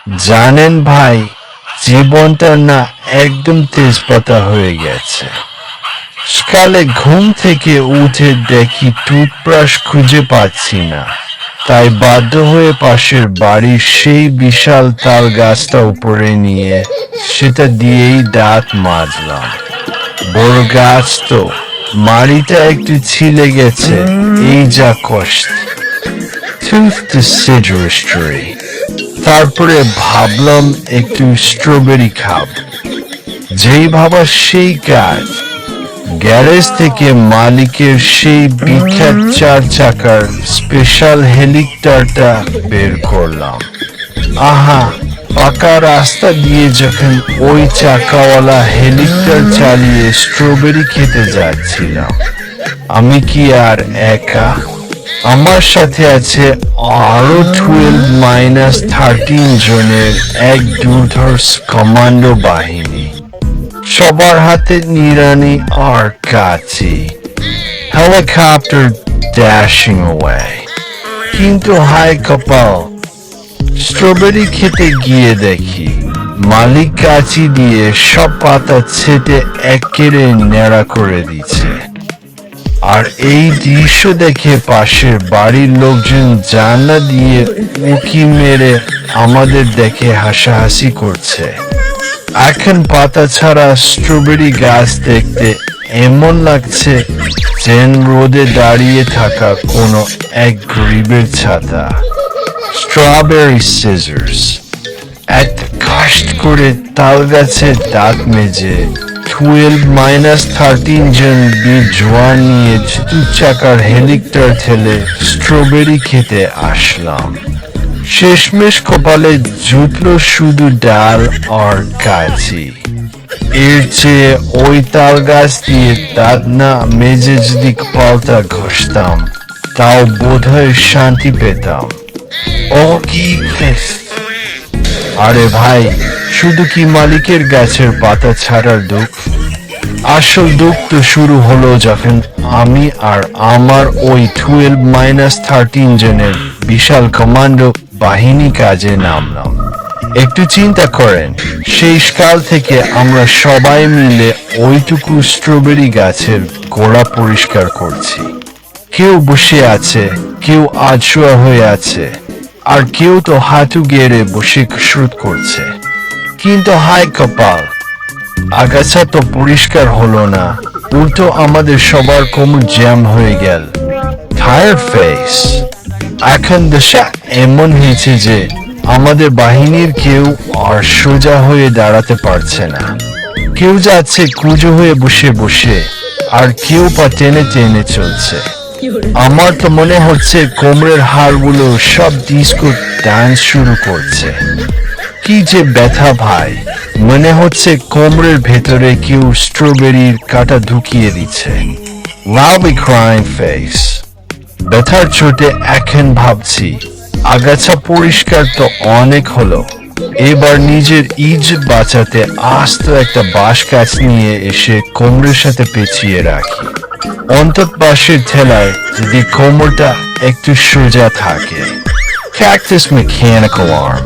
জানেন ভাই, জীবনটা না একদম তেজপাতা হয়ে গেছে। সকালে ঘুম থেকে উঠে দেখি টুথব্রাশ খুঁজে পাচ্ছি না, তাই বাধ্য হয়ে পাশের বাড়ির সেই বিশাল তাল গাছটা উপরে নিয়ে সেটা দিয়েই দাঁত মাজলাম। বড় গাছ তো, মাড়িটা একটু ছিলে গেছে, এই যা কষ্ট। Tooth deciduous tree. তারপরে ভাবলাম একটু স্ট্রবেরি খাব। যেই ভাবা সেই কাজ, গ্যারেজ থেকে মালিকের সেই বিখ্যাত 4 চাকার স্পেশাল হেলিকপ্টারটা বের করলাম। আহা, পাকা রাস্তা দিয়ে যখন ওই চাকাওয়ালা হেলিকপ্টার চালিয়ে স্ট্রবেরি খেতে যাচ্ছিলাম, আমি কি আর একা? আমার সাথে আছে আরো 12-13 জনের এক দুর্ধর্ষ কমান্ডো বাহিনী। সবার হাতে নিরানি আর কাচি। Helicopter dashing away। কিন্তু হায় কপাল, স্ট্রবেরি খেতে গিয়ে দেখি মালিক কাচি দিয়ে সব পাতা ছেটে একেবারে ন্যাড়া করে দিচ্ছে। আর এই দৃশ্য দেখে পাশের বাড়ির লোকজন জানলা দিয়ে উঁকি মেরে আমাদের দেখে হাসাহাসি করছে। এখন পাতা ছাড়া স্ট্রবেরি গাছ দেখতে এমন লাগছে যেন রোদে দাঁড়িয়ে থাকা কোনো এক গরিবের ছাতা। Strawberry scissors. এত কষ্ট করে তাল গাছে দাঁত মেজে 12-13 জন বীর জওয়ান নিয়ে 2 চাকার হেলিকপ্টার ঠেলে স্ট্রবেরি খেতে আসলাম। শেষমেশ কপালে জুটলো শুধু ডাল আর কাচি। এর চেয়ে ওই তাল গাছ দিয়ে দাঁত না মেজে যদি কপালটা ঘষতাম, তাও বোধহয় শান্তি পেতাম। ও কি! আরে ভাই, শুধু কি মালিকের গাছের পাতা ছাড়ার দুঃখ? আসল দুঃখ তো শুরু হলো যখন আমি আর আমার ওই 12-13 জনের বিশাল কমান্ডো বাহিনী কাজে নামলাম। একটু চিন্তা করেন, সেই কাল থেকে আমরা সবাই মিলে ওইটুকু স্ট্রবেরি গাছের গোড়া পরিষ্কার করছি। কেউ বসে আছে, কেউ আধশোয়া হয়ে আছে, আর কেউ তো হাঁটু গেড়ে বসে কসরত করছে। কিন্তু হায় কপাল, আগাছা তো পরিষ্কার হলো না, উল্টো আমাদের সবার কোমর জ্যাম হয়ে গেল। Tired face. এখন দশা এমন হয়েছে যে আমাদের বাহিনীর কেউ আর সোজা হয়ে দাঁড়াতে পারছে না। কেউ যাচ্ছে কুঁজো হয়ে বসে বসে, আর কেউ পা টেনে টেনে চলছে। আমার তো মনে হচ্ছে কোমরের হাড়গুলো সব ডিস্কো ডান্স শুরু করছে। কি যে ব্যথা ভাই, মনে হচ্ছে কোমরের ভেতরে কেউ স্ট্রবেরির কাঁটা ঢুকিয়ে দিচ্ছে। Loudly crying face। ব্যথার চোটে এখন ভাবছি, আগাছা পরিষ্কার তো অনেক হলো, এবার নিজের ইজ্জত বাঁচাতে আস্ত একটা বাঁশ গাছ নিয়ে এসে কোমরের সাথে পেঁচিয়ে রাখি। অন্তত বাঁশের ঠেলায় যদি কোমরটা একটু সোজা থাকে। Cactus mechanical arm।